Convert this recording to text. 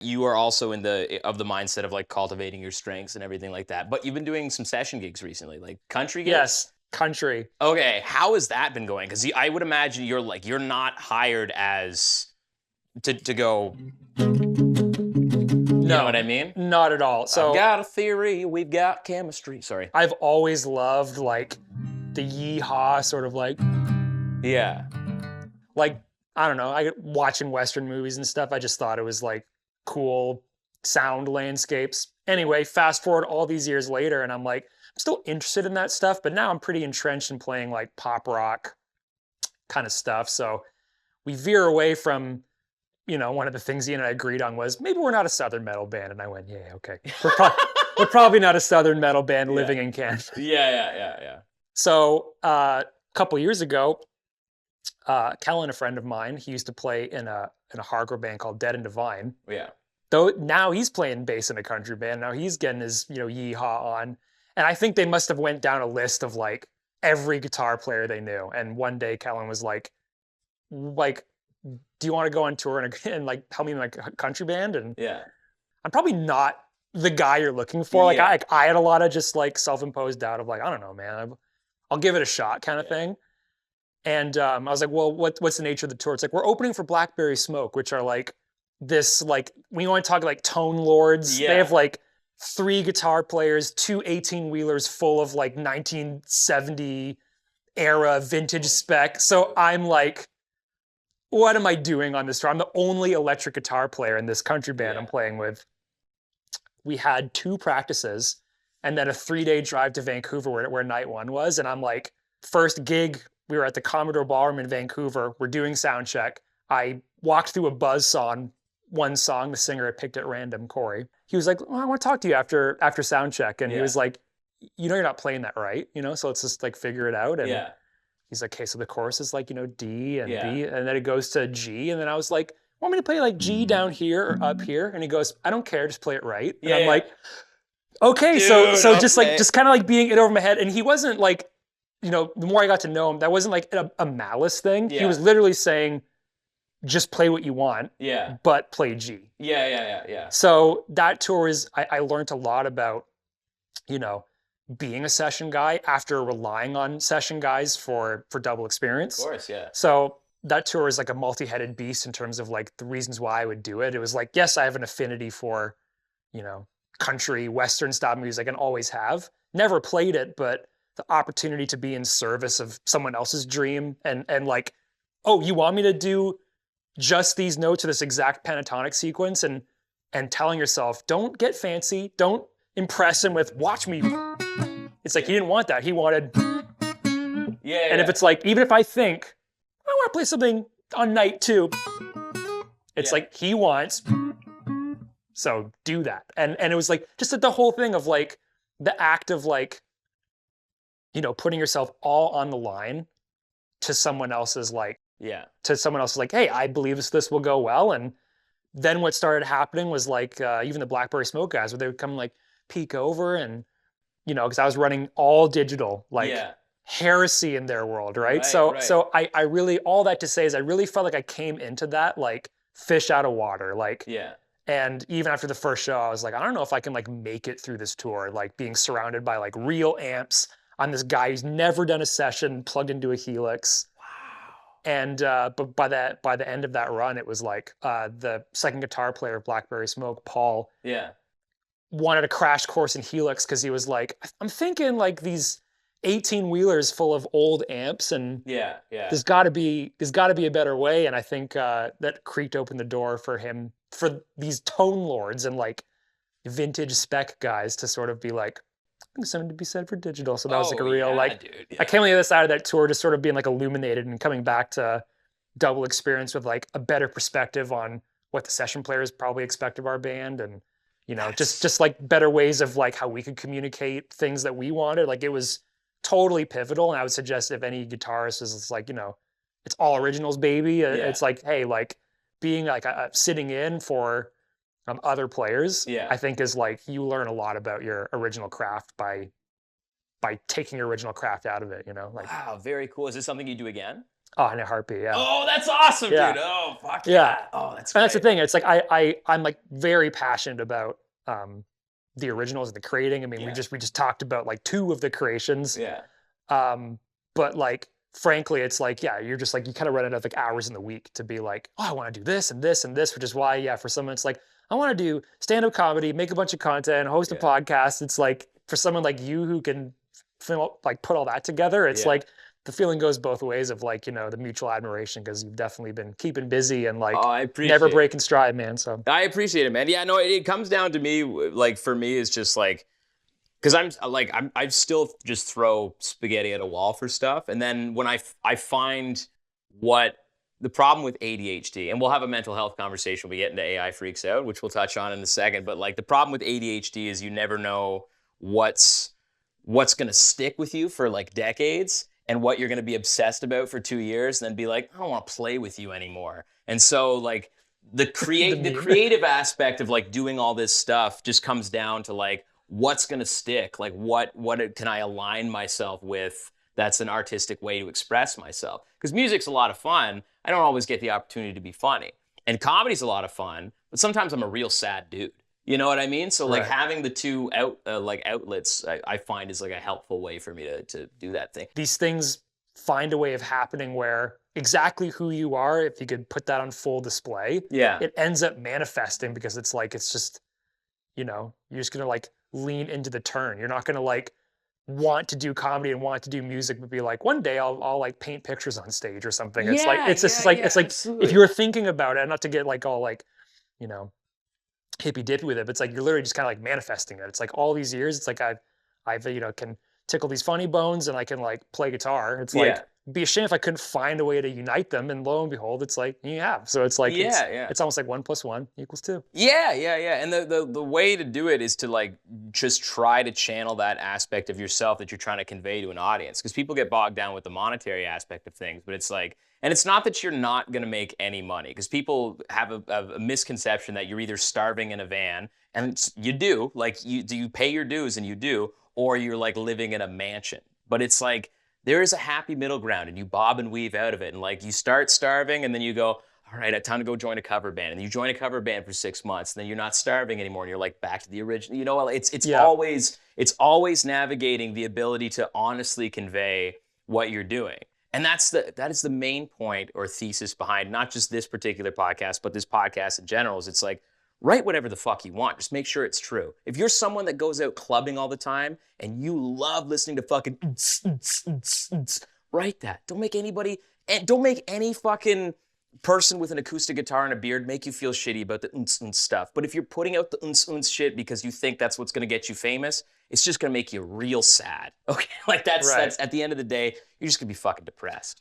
you are also in the mindset of like cultivating your strengths and everything like that. But you've been doing some session gigs recently, like country gigs. Yes, country. Okay, how has that been going? Because I would imagine you're not hired as to go. You know what I No, mean? not at all. I've So got a theory. We've got chemistry. Sorry. I've always loved like the yeehaw sort of Yeah. like I don't know, I watching Western movies and stuff. I just thought it was like cool sound landscapes. Anyway, fast forward all these years later, and I'm like, I'm still interested in that stuff, but now I'm pretty entrenched in playing like pop rock kind of stuff. So we veer away from, one of the things Ian and I agreed on was maybe we're not a Southern metal band. And I went, yeah, okay. We're probably not a Southern metal band living in Canada. Yeah. So a couple years ago, Kellen, a friend of mine, he used to play in a hardcore band called Dead and Divine. Yeah. Though now he's playing bass in a country band. Now he's getting his, yeehaw on. And I think they must have went down a list of like every guitar player they knew. And one day Kellen was like, do you want to go on tour and like help me in like a country band? And Yeah. I'm probably not the guy you're looking for. Like Yeah. I had a lot of just like self-imposed doubt of like, I don't know, man, I'll give it a shot kind of thing. And I was like, well, what's the nature of the tour? It's like, we're opening for Blackberry Smoke, which are like this, like, we want to talk like tone lords. Yeah. They have like 3 guitar players, 2 18-wheelers full of like 1970 era vintage spec. So I'm like, what am I doing on this tour? I'm the only electric guitar player in this country band I'm playing with. We had 2 practices and then a 3-day drive to Vancouver where night 1 was. And I'm like, first gig, we were at the Commodore Ballroom in Vancouver. We're doing sound check. I walked through a buzzsaw on one song. The singer had picked at random, Corey. He was like, well, I want to talk to you after sound check. And he was like, you're not playing that right, so let's just like figure it out. And he's like, okay, so the chorus is like, D and B, and then it goes to G. And then I was like, want me to play like G down here or up here? And he goes, I don't care, just play it right. And I'm like, okay, dude, so just kind of like being it over my head. And he wasn't like, the more I got to know him, that wasn't like a malice thing. He was literally saying, just play what you want, but play G. Yeah. So that tour is, I learned a lot about, being a session guy after relying on session guys for Double Experience. Of course, yeah. So that tour is like a multi-headed beast in terms of like the reasons why I would do it. It was like, yes, I have an affinity for, country, Western style music and always have. Never played it, but the opportunity to be in service of someone else's dream and like, oh, you want me to do just these notes or this exact pentatonic sequence and telling yourself, don't get fancy, don't impress him with watch me. It's like he didn't want that. He wanted and if it's like, even if I think I want to play something on night 2, it's like he wants, so do that. And it was like just the whole thing of like the act of like, putting yourself all on the line to someone else's like, hey, I believe this will go well. And then what started happening was like even the Blackberry Smoke guys, where they would come like peek over and, because I was running all digital, like heresy in their world, right? So I really, all that to say is I really felt like I came into that like fish out of water, like, and even after the first show, I was like, I don't know if I can like make it through this tour, like being surrounded by like real amps on this guy who's never done a session plugged into a Helix. And but by the end of that run, it was like the second guitar player of Blackberry Smoke, Paul, wanted a crash course in Helix because he was like, I'm thinking like these 18-wheelers full of old amps, and there's got to be a better way. And I think that creaked open the door for him, for these tone lords and like vintage spec guys to sort of be like, I think something to be said for digital. So that was like a real I came on the other side of that tour just sort of being like illuminated and coming back to Double Experience with like a better perspective on what the session players probably expect of our band, and just like better ways of like how we could communicate things that we wanted. Like it was totally pivotal, and I would suggest if any guitarist is like, it's all originals, baby. It's like, hey, like being like sitting in for other players, I think is like you learn a lot about your original craft by taking your original craft out of it, like. Wow, very cool. Is this something you do again? Oh, in a heartbeat, yeah. Oh, that's awesome, Yeah. dude. Oh, fuck Yeah. yeah. Oh, that's And that's the great. thing. It's like I'm like very passionate about the originals and the creating. I mean, Yeah. we just talked about like two of the creations. Yeah. Um, but like frankly, it's like, yeah, you're just like you kind of run out of like hours in the week to be like, oh, I want to do this and this and this, which is why, yeah, for someone it's like, I want to do stand-up comedy, make a bunch of content, host a Yeah. podcast. It's like for someone like you who can like put all that together, it's Yeah. like the feeling goes both ways of like, the mutual admiration because you've definitely been keeping busy and Oh, like I never appreciate it. breaking stride, man. So I appreciate it, man. Yeah, no, it comes down to me. Like for me, it's just like because I still just throw spaghetti at a wall for stuff, and then when I find what the problem with ADHD, and we'll have a mental health conversation when we get into AI freaks out, which we'll touch on in a second. But like the problem with ADHD is you never know what's what's going to stick with you for like decades and what you're going to be obsessed about for 2 years and then be like, I don't want to play with you anymore. And so like the the meme. creative aspect of like doing all this stuff just comes down to like what's going to stick, like what can I align myself with that's an artistic way to express myself, because music's a lot of fun. I don't always get the opportunity to be funny, and comedy's a lot of fun, but sometimes I'm a real sad dude. You know what I mean? So like Right. having the two like outlets, I find is like a helpful way for me to do that thing. These things find a way of happening where exactly who you are, if you could put that on full display, Yeah. it ends up manifesting because it's like it's just, you're just gonna like lean into the turn. You're not gonna like want to do comedy and want to do music, but be like, one day I'll like paint pictures on stage or something. It's like Yeah, it's just yeah, like yeah, it's like if you absolutely. were thinking about it, not to get like all like, you know, hippy dippy with it, but it's like you're literally just kind of like manifesting it. It's like all these years, it's like I've can tickle these funny bones and I can like play guitar. It's Yeah. like it'd be a shame if I couldn't find a way to unite them, and lo and behold, it's like you have. So it's like Yeah, yeah. it's almost like 1 + 1 = 2. Yeah, yeah, yeah. And the way to do it is to like just try to channel that aspect of yourself that you're trying to convey to an audience. Because people get bogged down with the monetary aspect of things, but it's like, and it's not that you're not going to make any money, because people have a misconception that you're either starving in a van, and you do, like you pay your dues and you do, or you're like living in a mansion. But it's like there is a happy middle ground, and you bob and weave out of it, and like you start starving, and then you go, all right, time to go join a cover band. And you join a cover band for 6 months, and then you're not starving anymore, and you're like back to the original. You know, Yeah. it's always navigating the ability to honestly convey what you're doing. And that is the main point or thesis behind not just this particular podcast, but this podcast in general. Is it's like write whatever the fuck you want. Just make sure it's true. If you're someone that goes out clubbing all the time and you love listening to fucking write that. Don't make anybody and don't make any fucking person with an acoustic guitar and a beard make you feel shitty about the stuff. But if you're putting out the shit because you think that's what's going to get you famous, it's just going to make you real sad. Okay? Like that's Right. at the end of the day, you're just going to be fucking depressed.